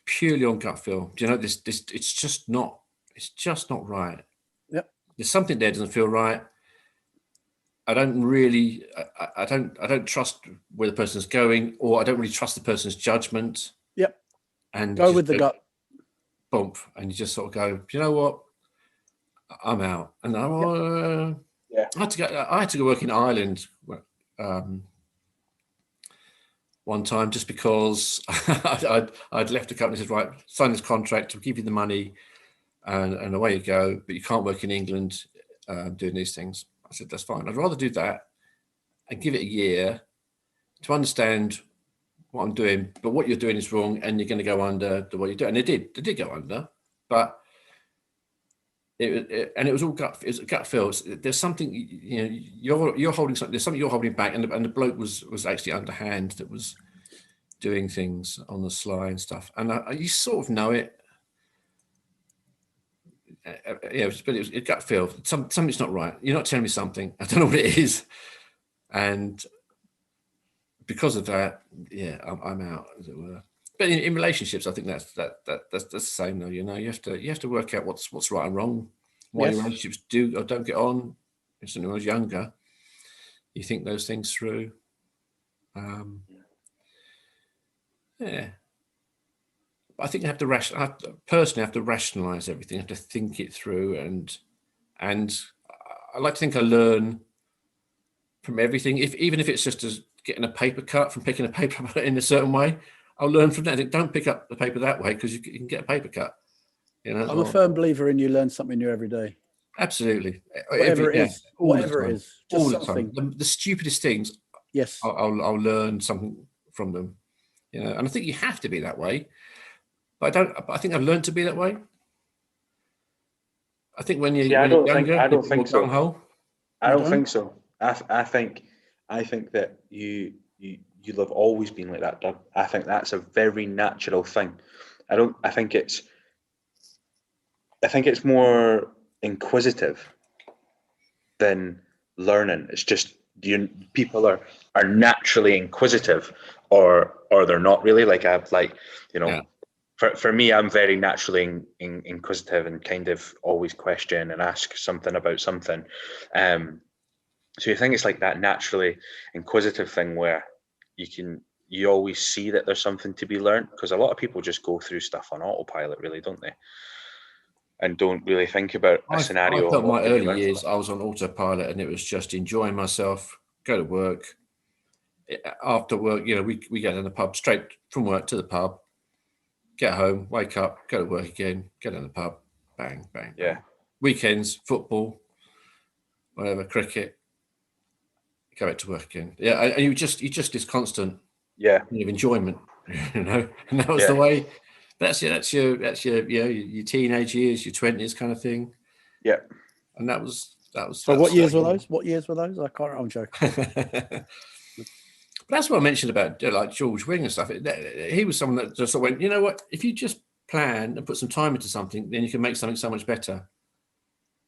purely on gut feel. Do you know, this it's just not right. Yeah. There's something there that doesn't feel right. I don't trust where the person's going, or I don't really trust the person's judgment. Yep. And go with the gut. Bump, and you just sort of go, you know what? I'm out. And I had to go work in Ireland one time just because I'd left the company. Said, right, sign this contract, we'll give you the money, and away you go. But you can't work in England doing these things. I said, that's fine. I'd rather do that and give it a year to understand what I'm doing, but what you're doing is wrong, and you're going to go under what you're doing. And they did go under, but And it was all gut. It was gut feel. There's something, you're holding something. There's something you're holding back, and the bloke was actually underhand. That was doing things on the sly and stuff. And you sort of know it. But it was gut feel. Something's not right. You're not telling me something. I don't know what it is. And because of that, I'm out, as it were. But in relationships, I think that's the same though. You have to work out what's right and wrong, why your relationships do or don't get on. Certainly when I was younger, you think those things through. I think I personally have to rationalize everything. I have to think it through, and I like to think I learn from everything. Even if it's just as getting a paper cut from picking a paper up in a certain way, I'll learn from that. I think, don't pick up the paper that way because you can get a paper cut. I'm a firm believer in you learn something new every day. Absolutely, whatever it is, just all something. The time. The stupidest things. Yes, I'll learn something from them. And I think you have to be that way. But I think I've learned to be that way. I think when you're I don't younger, think so. I don't think so. I think that you have always been like that, Doug. I think that's a very natural thing. I think it's more inquisitive than learning. It's just people are naturally inquisitive, or they're not really. For me, I'm very naturally inquisitive and kind of always question and ask something about something. So you think it's like that naturally inquisitive thing where you always see that there's something to be learned, because a lot of people just go through stuff on autopilot, really, don't they? And don't really think about a scenario. I felt my early years, I was on autopilot, and it was just enjoying myself, go to work. After work, we get in the pub, straight from work to the pub, get home, wake up, go to work again, get in the pub, bang, bang, bang. Yeah. Weekends, football, whatever, cricket, go back to work again. Yeah, and you just this constant of enjoyment, and that was the way. That's your your teenage years, your 20s kind of thing. Yeah. And that was. So what years were those? What years were those? I can't. I'm joking. But that's what I mentioned about like George Wing and stuff. He was someone that just sort of went, you know what? If you just plan and put some time into something, then you can make something so much better.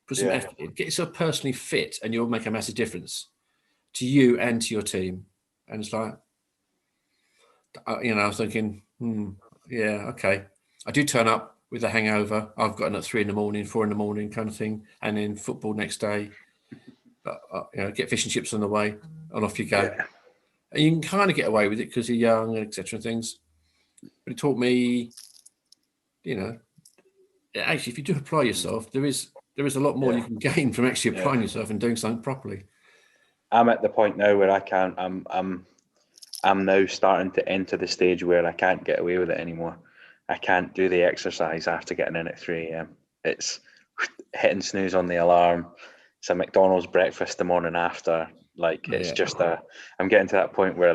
Put some effort in, get yourself personally fit, and you'll make a massive difference to you and to your team. And it's like, I was thinking, okay. I do turn up with a hangover. I've gotten at 3 a.m, 4 a.m, kind of thing, and then football next day. But get fish and chips on the way, and off you go. Yeah. And you can kind of get away with it because you're young, and etc. and things. But it taught me, actually, if you do apply yourself, there is a lot more you can gain from actually applying yourself and doing something properly. I'm at the point now where I can't. I'm now starting to enter the stage where I can't get away with it anymore. I can't do the exercise after getting in at 3 a.m. It's hitting snooze on the alarm. It's a McDonald's breakfast the morning after. I'm getting to that point where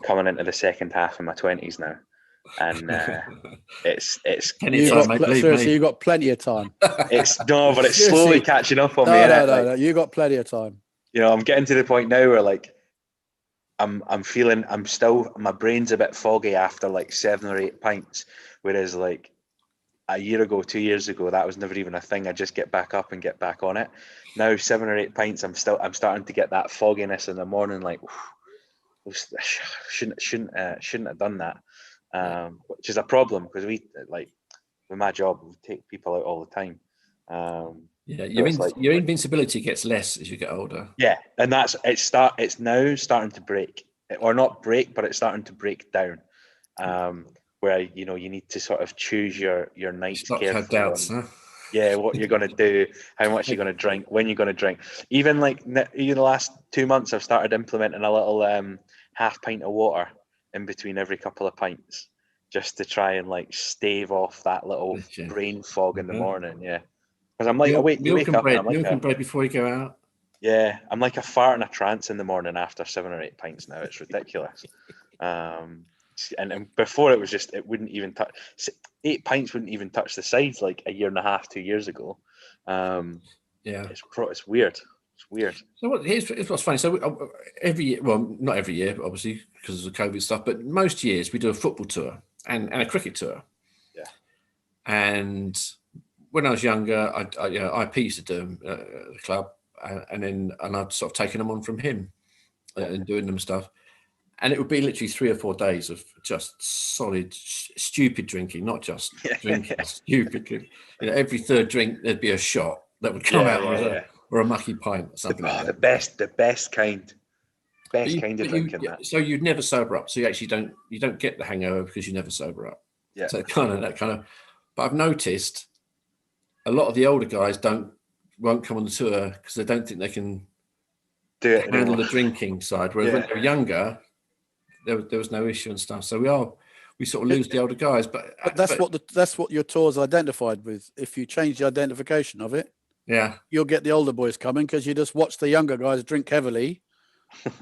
coming into the second half of my 20s now, and it's you got plenty of time. But it's slowly catching up on me. No, you got plenty of time. I'm getting to the point now where I'm feeling my brain's a bit foggy after 7 or 8 pints, whereas a year ago, 2 years ago, that was never even a thing. I just get back up and get back on it. Now 7 or 8 pints, I'm starting to get that fogginess in the morning. Shouldn't have done that, which is a problem because we with my job we take people out all the time. Your invincibility gets less as you get older. Yeah, and it's now starting to break, or not break, but it's starting to break down. Where you need to sort of choose your nights carefully. Doubts, huh? Yeah, what you're going to do, how much you're going to drink, when you're going to drink. Even the last 2 months, I've started implementing a little half pint of water in between every couple of pints, just to try and stave off that little brain fog in the morning. Yeah, because I'm you wake up and I'm milk and bread before you go out. Yeah, I'm like a fart in a trance in the morning after 7 or 8 pints now. It's ridiculous. And before it was just, it wouldn't even touch, 8 pints wouldn't even touch the sides like a year and a half, 2 years ago. It's weird. It's weird. So here's what's funny. So every year, well, not every year, obviously, because of the COVID stuff, but most years we do a football tour and a cricket tour. Yeah. And when I was younger, IP used to do them at the club, and I'd sort of taken them on from him and doing them stuff. And it would be literally 3 or 4 days of just solid, stupid drinking, not just drinking, stupid drinking. Every third drink, there'd be a shot that would come out or a mucky pint or something like that. The best kind of drinking. So you'd never sober up. So you actually don't get the hangover because you never sober up. Yeah. So that kind of. But I've noticed a lot of the older guys won't come on the tour because they don't think they can handle the drinking side. Whereas when they were younger, there was no issue and stuff. So we sort of lose the older guys. But that's what your tour's identified with. If you change the identification of it, you'll get the older boys coming because you just watch the younger guys drink heavily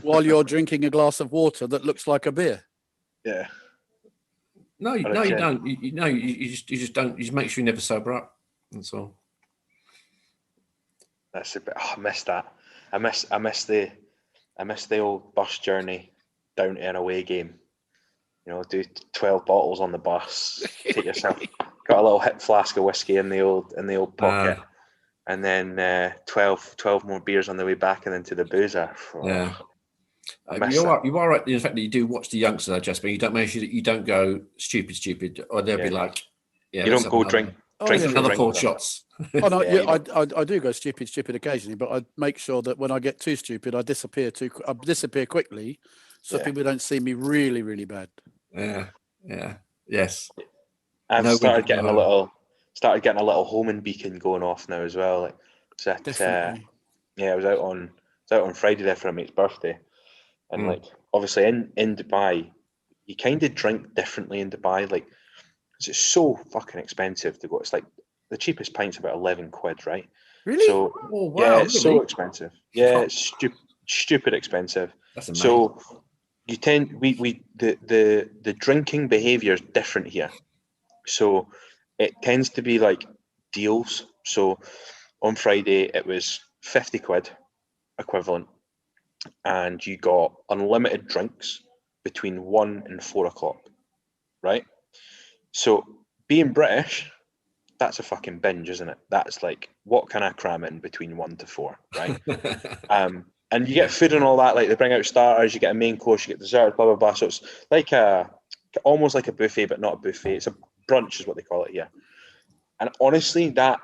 while you're drinking a glass of water that looks like a beer. Yeah. No, you don't. You just don't. You just make sure you never sober up. That's all. That's a bit. Oh, I missed that. I miss the old bus journey down to an away game. Do 12 bottles on the bus. Take yourself. Got a little hip flask of whiskey in the old pocket, and then 12 more beers on the way back, and then to the boozer. Yeah. You are right in the fact that you do watch the youngsters, Jasper. You don't make sure that you don't go stupid, or they'll be like, you don't go drink another 4 shots. I do go stupid occasionally, but I make sure that when I get too stupid, I disappear quickly, so people don't see me really, really bad. Yes. I've started getting a little homing beacon going off now as well. I was out on Friday there for a mate's birthday. And obviously in Dubai, you kind of drink differently in Dubai, because it's so fucking expensive to go. It's like the cheapest pint's about 11 quid, right? Really? So it's so expensive. Yeah, it's stupid expensive. That's amazing. So you tend the drinking behaviour is different here. So it tends to be like deals. So on Friday it was 50 quid equivalent. And you got unlimited drinks between 1 and 4 o'clock, right? So being British, that's a fucking binge, isn't it? That's like, what can I cram in between 1 to 4, right? And you get food and all that, like they bring out starters, you get a main course, you get dessert, blah, blah, blah. So it's like almost like a buffet, but not a buffet. It's a brunch is what they call it here. And honestly, that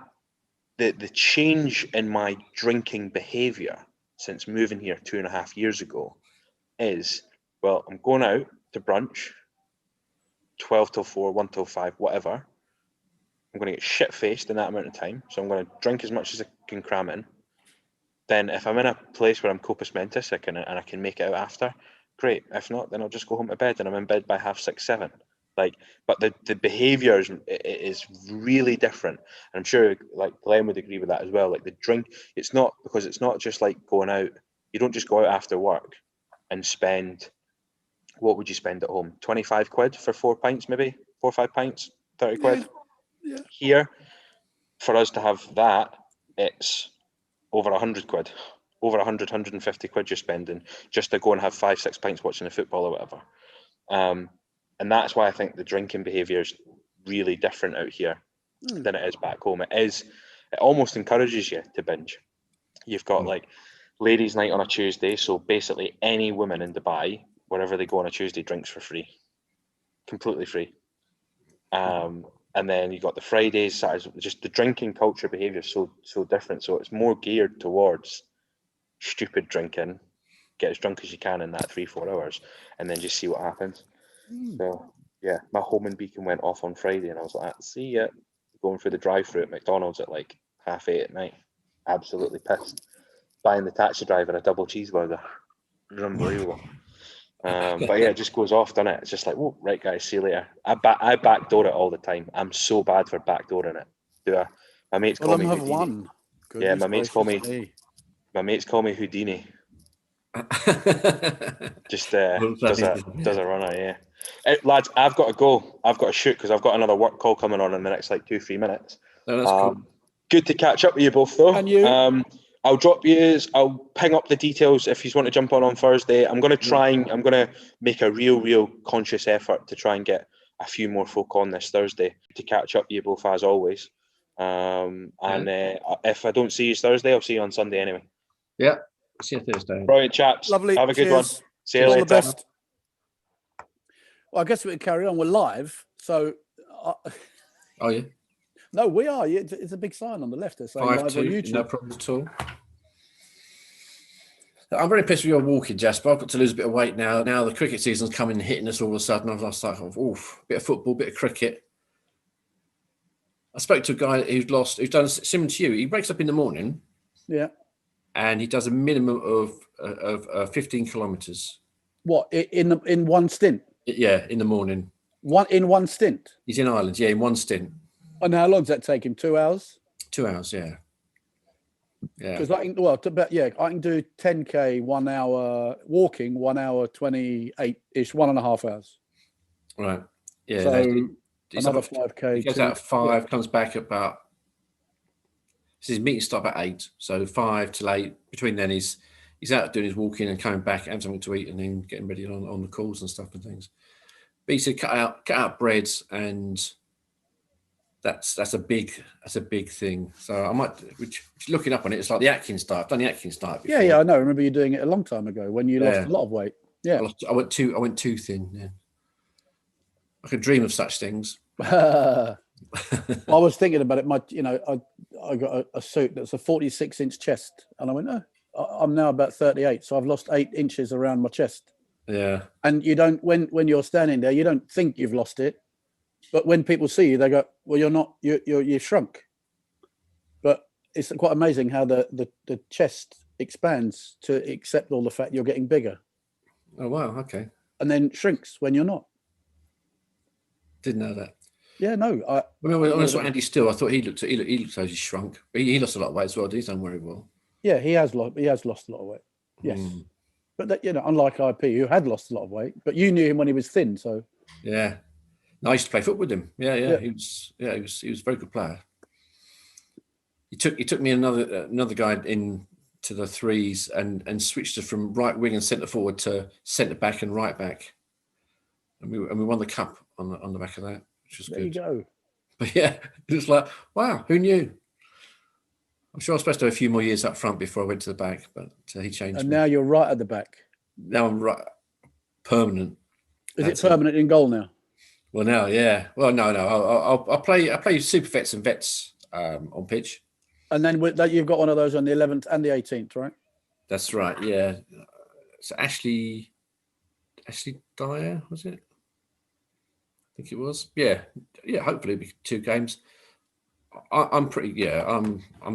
the change in my drinking behaviour since moving here 2.5 years ago is, well, I'm going out to brunch 12 till 4, 1 till 5, whatever. I'm going to get shit faced in that amount of time, so I'm going to drink as much as I can cram in. Then if I'm in a place where I'm copus mentis and I can make it out after, great. If not, then I'll just go home to bed and I'm in bed by 6:30, 7. But the behaviour is really different. And I'm sure Glenn would agree with that as well. Like the drink, it's not just like going out. You don't just go out after work and spend, what would you spend at home? 25 quid for 4 pints, maybe 4 or 5 pints, 30 quid. Yeah. Here, for us to have that, it's over 100 quid, over 150 quid you're spending just to go and have 5, 6 pints watching the football or whatever. And that's why I think the drinking behaviour is really different out here than it is back home. It almost encourages you to binge. You've got ladies' night on a Tuesday, so basically any woman in Dubai, wherever they go on a Tuesday, drinks for free, completely free. And then you got the Fridays, Saturdays, just the drinking culture behaviour is so different. So it's more geared towards stupid drinking, get as drunk as you can in that 3-4 hours, and then just see what happens. So yeah, my homing beacon went off on Friday, and I was like, "See ya." Going through the drive-through at McDonald's at 8:30 at night, absolutely pissed. Buying the taxi driver a double cheeseburger, it was unbelievable. But yeah, it just goes off, doesn't it? It's just like, "Whoa, right, guys, see you later." I backdoor it all the time. I'm so bad for backdooring it. My mates call me Houdini. My mates call me Houdini. Just does a runner, yeah. Lads, I've got to go. I've got to shoot because I've got another work call coming on in the next like 2-3 minutes. No, that's cool. Good to catch up with you both, though. And you? I'll I'll ping up the details if you want to jump on Thursday. I'm going to make a real conscious effort to try and get a few more folk on this Thursday to catch up with you both as always. If I don't see you Thursday, I'll see you on Sunday anyway. Yeah, see you Thursday. Brilliant, chaps. Lovely. Have a good one. See you All later. the best. Well, I guess we can carry on. We're live, so. Oh yeah. No, we are. It's a big sign on the left. They're saying live on 5-2, YouTube. no problem at all. I'm very impressed with your walking, Jasper. I've got to lose a bit of weight now. Now the cricket season's coming and hitting us all of a sudden. I was like, oof, bit of football, bit of cricket. I spoke to a guy who's done similar to you. He wakes up in the morning. Yeah. And he does a minimum of 15 kilometres. What, in one stint? Yeah, in the morning. In one stint? He's in Ireland, yeah, in one stint. And how long does that take him? 2 hours? 2 hours, yeah. Yeah. Because I can do 10K 1 hour walking, 1 hour 28-ish, 1.5 hours. Right. Yeah. So another 5K. He goes out at 5, comes back about. So his meetings start about 8. So 5 till 8. Between then he's out doing his walking and coming back, having something to eat, and then getting ready on the calls and stuff and things. But he said cut out breads, and that's a big thing. So I might, which looking up on it, it's like the Atkins diet. I've done the Atkins diet before. Yeah, I know. I remember you doing it a long time ago when you lost a lot of weight. Yeah, I went too thin. Yeah, I could dream of such things. I was thinking about it. I got a suit that's a 46-inch chest, and I went, I'm now about 38, so I've lost 8 inches around my chest. Yeah, and you don't when you're standing there, you don't think you've lost it. But when people see you, they go, well, you're not, you're shrunk. But it's quite amazing how the chest expands to accept all the fact you're getting bigger. Oh, wow. Okay. And then shrinks when you're not. Didn't know that. Yeah, no. When I saw Andy Still, I thought he looked as he shrunk. But he lost a lot of weight as well. He's done very well. Yeah, he has lost a lot of weight. Yes. But that, unlike IP, who had lost a lot of weight, but you knew him when he was thin, so. Yeah. I used to play football with him. Yeah. He was a very good player. He took me another guy in to the threes and switched us from right wing and centre forward to centre back and right back, and we won the cup on the back of that, which was good. There you go. But yeah, it was like, wow, who knew? I'm sure I was supposed to have a few more years up front before I went to the back, but he changed. And now you're right at the back. Now I'm right, permanent. Is it permanent in goal now? Well, now, yeah. Well, no. I'll play super vets and vets on pitch. And then with that, you've got one of those on the 11th and the 18th, right? That's right. Yeah. So Ashley Dyer, was it? I think it was. Yeah. Hopefully, it'll be 2 games. I'm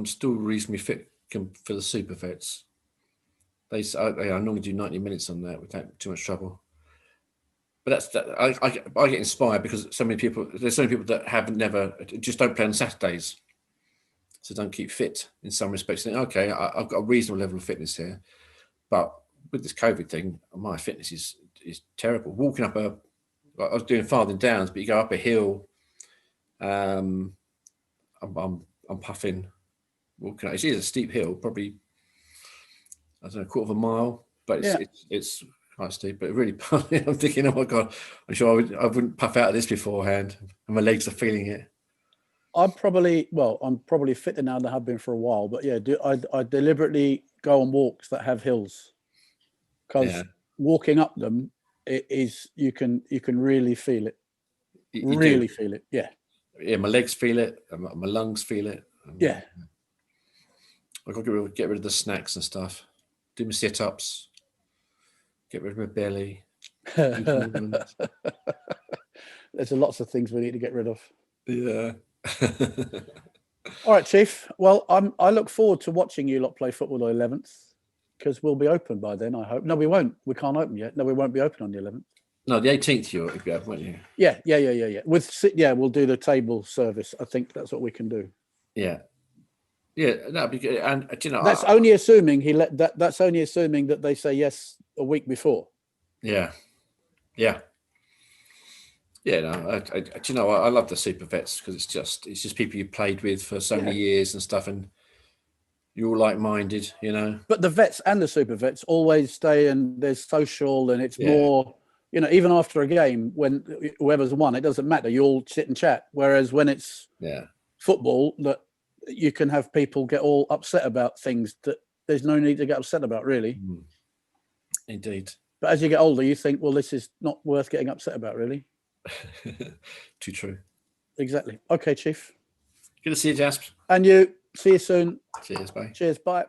still reasonably fit for the super vets. I normally do 90 minutes on that without too much trouble. But I get inspired because there's so many people that just don't play on Saturdays, so don't keep fit in some respects. Think, okay, I've got a reasonable level of fitness here, but with this COVID thing, my fitness is terrible. Walking up I was doing Farthing Downs, but you go up a hill, I'm puffing. Walking up, it is a steep hill, probably I don't know, a quarter of a mile, but it's quite steep, but really, I'm thinking, oh my God, I'm sure I wouldn't puff out of this beforehand, and my legs are feeling it. I'm probably fitter now than I have been for a while, but yeah, I deliberately go on walks that have hills, because walking up them, it is you can really feel it. You really feel it, yeah. Yeah, my legs feel it, my lungs feel it. Yeah. I've got to get rid of the snacks and stuff. Do my sit-ups. Get rid of my belly. There's lots of things we need to get rid of. Yeah. All right, Chief. Well, I look forward to watching you lot play football on the 11th, because we'll be open by then, I hope. No, we won't. We can't open yet. No, we won't be open on the 11th. No, the 18th you'll be open, won't you? Yeah. We'll do the table service. I think that's what we can do. Yeah. Yeah, that'd be good. And that's only assuming that they say yes a week before. Yeah. Yeah, no, do you know, I love the super vets because it's just people you played with for so many years and stuff, and you're all like-minded, you know. But the vets and the super vets always stay, and there's social, and it's more, you know, even after a game when whoever's won, it doesn't matter. You all sit and chat. Whereas when it's football, that you can have people get all upset about things that there's no need to get upset about, really. Indeed. But as you get older, you think, well, this is not worth getting upset about, really. Too true. Exactly. Okay, Chief. Good to see you, Jasp. And you. See you soon. Cheers, bye. Cheers, bye.